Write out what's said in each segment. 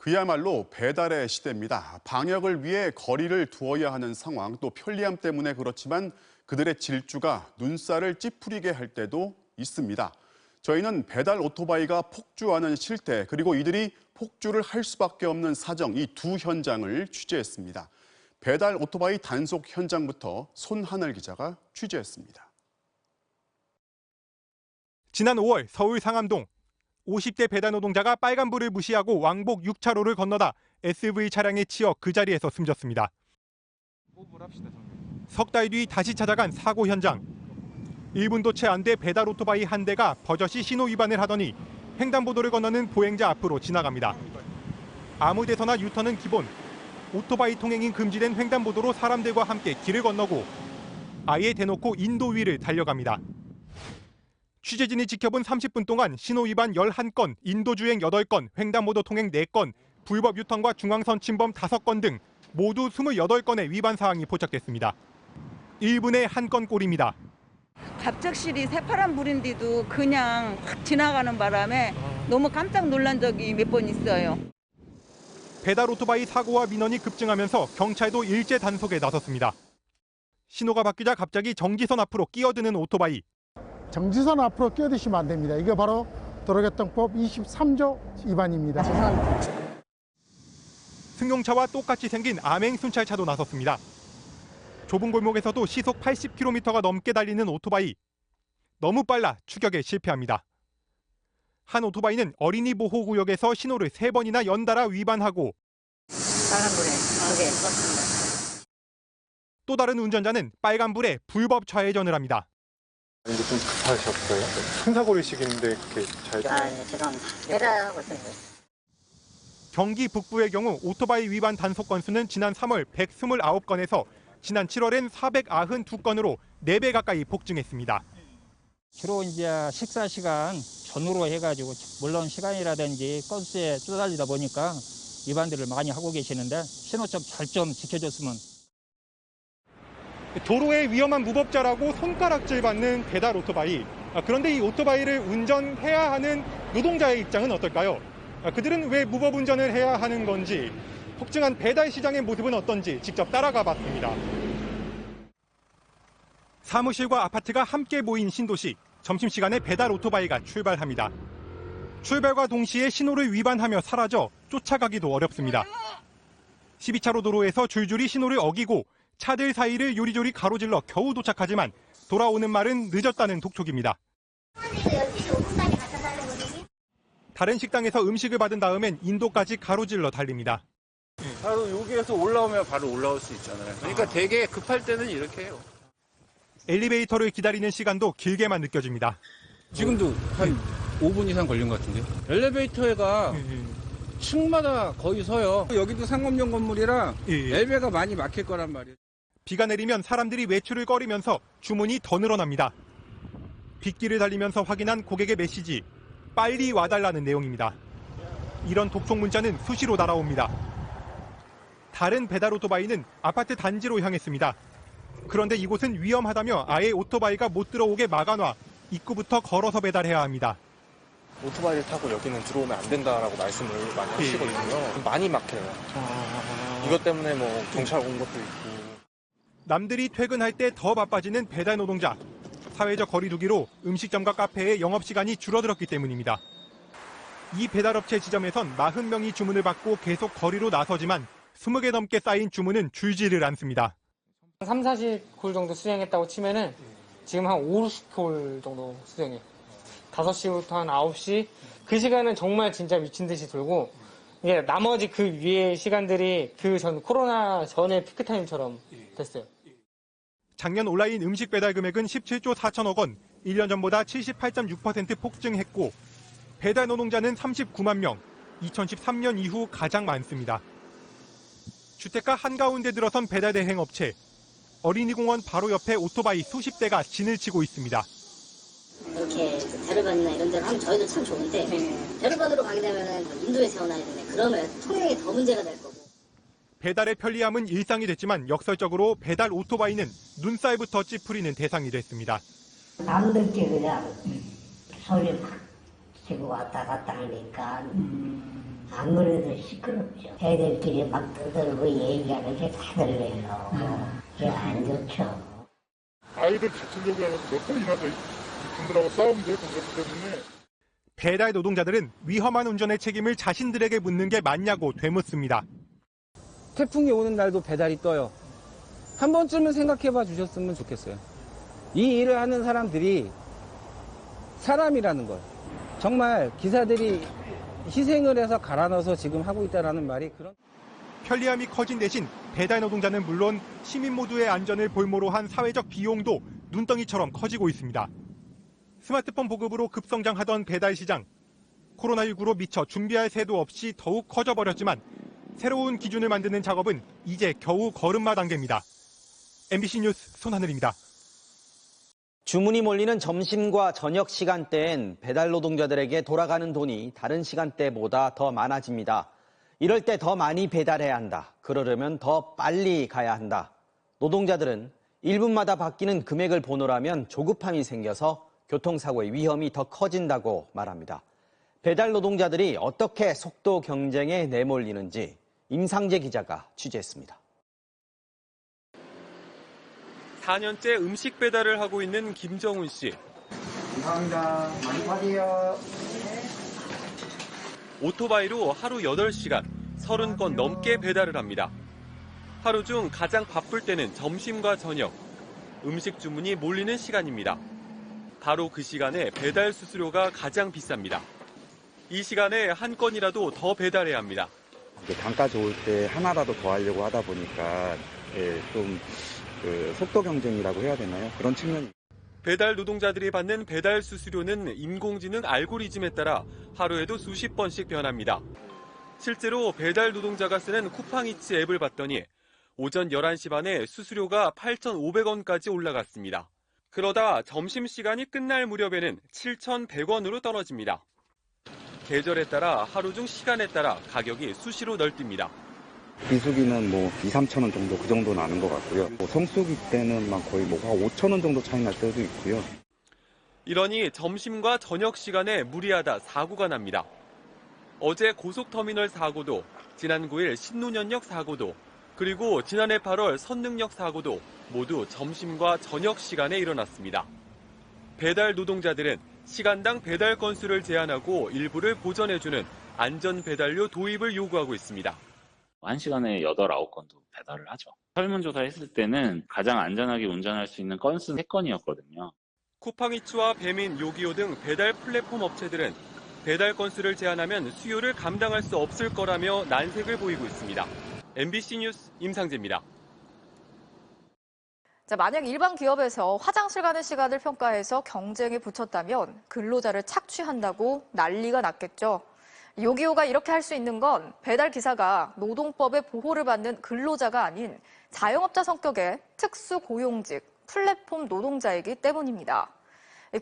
그야말로 배달의 시대입니다. 방역을 위해 거리를 두어야 하는 상황, 또 편리함 때문에 그렇지만 그들의 질주가 눈살을 찌푸리게 할 때도 있습니다. 저희는 배달 오토바이가 폭주하는 실태, 그리고 이들이 폭주를 할 수밖에 없는 사정, 이 두 현장을 취재했습니다. 배달 오토바이 단속 현장부터 손하늘 기자가 취재했습니다. 지난 5월 서울 상암동 50대 배달 노동자가 빨간불을 무시하고 왕복 6차로를 건너다 SUV 차량에 치여 그 자리에서 숨졌습니다. 석 달 뒤 다시 찾아간 사고 현장. 1분도 채 안 돼 배달 오토바이 한 대가 버젓이 신호 위반을 하더니 횡단보도를 건너는 보행자 앞으로 지나갑니다. 아무 데서나 유턴은 기본. 오토바이 통행이 금지된 횡단보도로 사람들과 함께 길을 건너고 아예 대놓고 인도 위를 달려갑니다. 취재진이 지켜본 30분 동안 신호 위반 11건, 인도주행 8건, 횡단보도 통행 4건, 불법 유턴과 중앙선 침범 5건 등 모두 28건의 위반 사항이 포착됐습니다. 1분에 1건 꼴입니다. 갑작스레 새파란 불인데도 그냥 확 지나가는 바람에 너무 깜짝 놀란 적이 몇 번 있어요. 배달 오토바이 사고와 민원이 급증하면서 경찰도 일제 단속에 나섰습니다. 신호가 바뀌자 갑자기 정지선 앞으로 끼어드는 오토바이. 정지선 앞으로 끼어드시면 안 됩니다. 이게 바로 도로교통법 23조 위반입니다. 승용차와 똑같이 생긴 암행 순찰차도 나섰습니다. 좁은 골목에서도 시속 80km가 넘게 달리는 오토바이. 너무 빨라 추격에 실패합니다. 한 오토바이는 어린이 보호구역에서 신호를 3번이나 연달아 위반하고 빨간불에 두개 썼습니다. 또 다른 운전자는 빨간불에 불법 좌회전을 합니다. 이게 좀 급하셨어요? 큰 사고를 시키는데 그렇게 잘... 네, 죄송합니다. 배달하고 있습니다. 경기 북부의 경우 오토바이 위반 단속 건수는 지난 3월 129건에서 지난 7월엔 492건으로 4배 가까이 폭증했습니다. 주로 이제 식사 시간 전후로 해가지고 물론 시간이라든지 건수에 쪼달리다 보니까 위반들을 많이 하고 계시는데 신호점 잘 좀 지켜줬으면. 도로의 위험한 무법자라고 손가락질 받는 배달 오토바이. 그런데 이 오토바이를 운전해야 하는 노동자의 입장은 어떨까요? 그들은 왜 무법 운전을 해야 하는 건지, 폭증한 배달 시장의 모습은 어떤지 직접 따라가 봤습니다. 사무실과 아파트가 함께 모인 신도시. 점심시간에 배달 오토바이가 출발합니다. 출발과 동시에 신호를 위반하며 사라져 쫓아가기도 어렵습니다. 12차로 도로에서 줄줄이 신호를 어기고 차들 사이를 요리조리 가로질러 겨우 도착하지만 돌아오는 말은 늦었다는 독촉입니다. 다른 식당에서 음식을 받은 다음엔 인도까지 가로질러 달립니다. 바로 여기에서 올라오면 바로 올라올 수 있잖아요. 그러니까 되게 급할 때는 이렇게 해요. 엘리베이터를 기다리는 시간도 길게만 느껴집니다. 지금도 한 5분 이상 걸린 것 같은데요. 엘리베이터가 층마다 거의 서요. 여기도 상업용 건물이라 엘베가 많이 막힐 거란 말이에요. 비가 내리면 사람들이 외출을 꺼리면서 주문이 더 늘어납니다. 빗길을 달리면서 확인한 고객의 메시지. 빨리 와달라는 내용입니다. 이런 독촉 문자는 수시로 날아옵니다. 다른 배달 오토바이는 아파트 단지로 향했습니다. 그런데 이곳은 위험하다며 아예 오토바이가 못 들어오게 막아놔 입구부터 걸어서 배달해야 합니다. 오토바이를 타고 여기는 들어오면 안 된다라고 말씀을 많이 하시거든요. 많이 막혀요. 이것 때문에 뭐 경찰 온 것도 있고. 남들이 퇴근할 때 더 바빠지는 배달 노동자. 사회적 거리두기로 음식점과 카페의 영업시간이 줄어들었기 때문입니다. 이 배달업체 지점에선 40명이 주문을 받고 계속 거리로 나서지만 20개 넘게 쌓인 주문은 줄지를 않습니다. 3, 40콜 정도 수령했다고 치면은 지금 한 5, 60콜 정도 수령해요. 5시부터 한 9시. 그 시간은 정말 진짜 미친 듯이 돌고, 이게 나머지 그 위에 시간들이 그 전 코로나 전의 피크타임처럼 됐어요. 작년 온라인 음식 배달 금액은 17조 4천억 원, 1년 전보다 78.6% 폭증했고 배달 노동자는 39만 명, 2013년 이후 가장 많습니다. 주택가 한가운데 들어선 배달 대행 업체. 어린이공원 바로 옆에 오토바이 수십 대가 진을 치고 있습니다. 이렇게 대로변이나 이런 데로 하면 저희도 참 좋은데 대로변으로 가게 되면 인도에 세워놔야 되네. 그러면 통행이 더 문제가 될 거고. 배달의 편리함은 일상이 됐지만 역설적으로 배달 오토바이는 눈살부터 찌푸리는 대상이 됐습니다. 남들께 그냥 소리 팍 치고 왔다 갔다 하니까 아무래도 시끄럽죠. 애들끼리 막 떠들고 얘기하는 게 다들 해요. 그게 안 좋죠. 아이들 다치려고 하면서 몇 번이나 분들하고 싸움도 했고 그렇기 때문에. 배달 노동자들은 위험한 운전의 책임을 자신들에게 묻는 게 맞냐고 되묻습니다. 태풍이 오는 날도 배달이 떠요. 한 번쯤은 생각해봐 주셨으면 좋겠어요. 이 일을 하는 사람들이 사람이라는 걸. 정말 기사들이 희생을 해서 갈아 넣어서 지금 하고 있다는 말이 그런. 편리함이 커진 대신 배달 노동자는 물론 시민 모두의 안전을 볼모로 한 사회적 비용도 눈덩이처럼 커지고 있습니다. 스마트폰 보급으로 급성장하던 배달 시장. 코로나19로 미처 준비할 새도 없이 더욱 커져버렸지만 새로운 기준을 만드는 작업은 이제 겨우 걸음마 단계입니다. MBC 뉴스 손하늘입니다. 주문이 몰리는 점심과 저녁 시간대엔 배달 노동자들에게 돌아가는 돈이 다른 시간대보다 더 많아집니다. 이럴 때 더 많이 배달해야 한다. 그러려면 더 빨리 가야 한다. 노동자들은 1분마다 바뀌는 금액을 보노라면 조급함이 생겨서 교통사고의 위험이 더 커진다고 말합니다. 배달 노동자들이 어떻게 속도 경쟁에 내몰리는지 임상재 기자가 취재했습니다. 4년째 음식 배달을 하고 있는 김정훈 씨. 감사합니다. 많이 파세요. 오토바이로 하루 8시간, 30건 넘게 배달을 합니다. 하루 중 가장 바쁠 때는 점심과 저녁, 음식 주문이 몰리는 시간입니다. 바로 그 시간에 배달 수수료가 가장 비쌉니다. 이 시간에 한 건이라도 더 배달해야 합니다. 단가 좋을 때 하나라도 더 하려고 하다 보니까 좀 속도 경쟁이라고 해야 되나요? 그런 측면이. 배달 노동자들이 받는 배달 수수료는 인공지능 알고리즘에 따라 하루에도 수십 번씩 변합니다. 실제로 배달 노동자가 쓰는 쿠팡이츠 앱을 봤더니 오전 11시 반에 수수료가 8,500원까지 올라갔습니다. 그러다 점심시간이 끝날 무렵에는 7,100원으로 떨어집니다. 계절에 따라 하루 중 시간에 따라 가격이 수시로 널뛰니다. 비수기는 2, 3천 원 정도 그 정도 나는 것 같고요. 성수기 때는 거의 한 5천 원 정도 차이 날 때도 있고요. 이러니 점심과 저녁 시간에 무리하다 사고가 납니다. 어제 고속터미널 사고도, 지난 9일 신논현역 사고도, 그리고 지난해 8월 선릉역 사고도 모두 점심과 저녁 시간에 일어났습니다. 배달 노동자들은 시간당 배달 건수를 제한하고 일부를 보전해주는 안전배달료 도입을 요구하고 있습니다. 1시간에 8, 9건도 배달을 하죠. 설문조사 했을 때는 가장 안전하게 운전할 수 있는 건수는 3건이었거든요. 쿠팡이츠와 배민, 요기요 등 배달 플랫폼 업체들은 배달 건수를 제한하면 수요를 감당할 수 없을 거라며 난색을 보이고 있습니다. MBC 뉴스 임상재입니다. 자, 만약 일반 기업에서 화장실 가는 시간을 평가해서 경쟁에 붙였다면 근로자를 착취한다고 난리가 났겠죠. 요기요가 이렇게 할 수 있는 건 배달 기사가 노동법의 보호를 받는 근로자가 아닌 자영업자 성격의 특수 고용직, 플랫폼 노동자이기 때문입니다.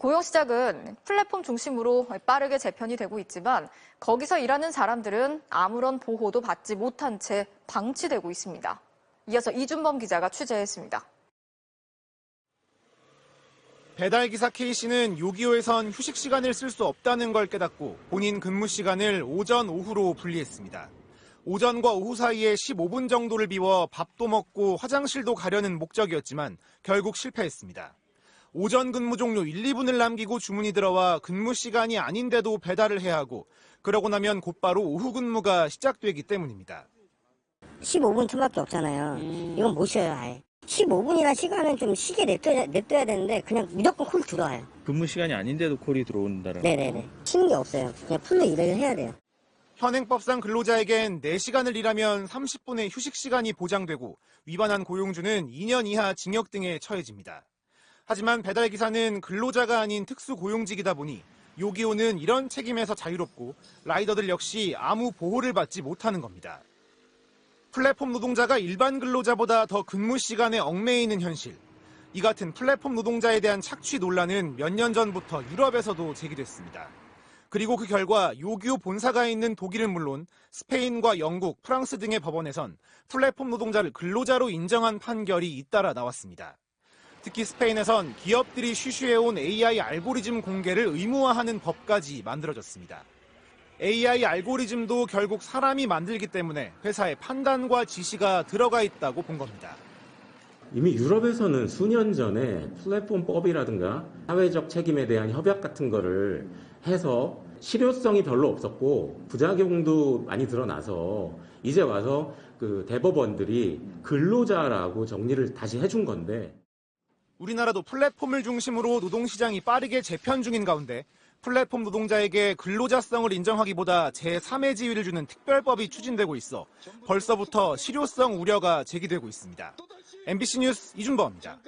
고용 시작은 플랫폼 중심으로 빠르게 재편이 되고 있지만 거기서 일하는 사람들은 아무런 보호도 받지 못한 채 방치되고 있습니다. 이어서 이준범 기자가 취재했습니다. 배달기사 K씨는 요기요에선 휴식 시간을 쓸 수 없다는 걸 깨닫고 본인 근무 시간을 오전, 오후로 분리했습니다. 오전과 오후 사이에 15분 정도를 비워 밥도 먹고 화장실도 가려는 목적이었지만 결국 실패했습니다. 오전 근무 종료 1, 2분을 남기고 주문이 들어와 근무 시간이 아닌데도 배달을 해야 하고 그러고 나면 곧바로 오후 근무가 시작되기 때문입니다. 15분 틈밖에 없잖아요. 이건 못 쉬어요, 아예. 15분이나 시간은 좀 쉬게 냅둬야 되는데 그냥 무조건 콜 들어와요. 근무 시간이 아닌데도 콜이 들어온다라는. 네네네. 쉬는 게 없어요. 그냥 풀로 일을 해야 돼요. 현행법상 근로자에겐 4시간을 일하면 30분의 휴식 시간이 보장되고 위반한 고용주는 2년 이하 징역 등에 처해집니다. 하지만 배달기사는 근로자가 아닌 특수고용직이다 보니 요기요는 이런 책임에서 자유롭고 라이더들 역시 아무 보호를 받지 못하는 겁니다. 플랫폼 노동자가 일반 근로자보다 더 근무 시간에 얽매이는 현실. 이 같은 플랫폼 노동자에 대한 착취 논란은 몇 년 전부터 유럽에서도 제기됐습니다. 그리고 그 결과 요기요 본사가 있는 독일은 물론 스페인과 영국, 프랑스 등의 법원에선 플랫폼 노동자를 근로자로 인정한 판결이 잇따라 나왔습니다. 특히 스페인에선 기업들이 쉬쉬해온 AI 알고리즘 공개를 의무화하는 법까지 만들어졌습니다. AI 알고리즘도 결국 사람이 만들기 때문에 회사의 판단과 지시가 들어가 있다고 본 겁니다. 이미 유럽에서는 수년 전에 플랫폼법이라든가 사회적 책임에 대한 협약 같은 거를 해서 실효성이 별로 없었고 부작용도 많이 드러나서 이제 와서 그 대법원들이 근로자라고 정리를 다시 해준 건데, 우리나라도 플랫폼을 중심으로 노동시장이 빠르게 재편 중인 가운데 플랫폼 노동자에게 근로자성을 인정하기보다 제3의 지위를 주는 특별법이 추진되고 있어 벌써부터 실효성 우려가 제기되고 있습니다. MBC 뉴스 이준범입니다.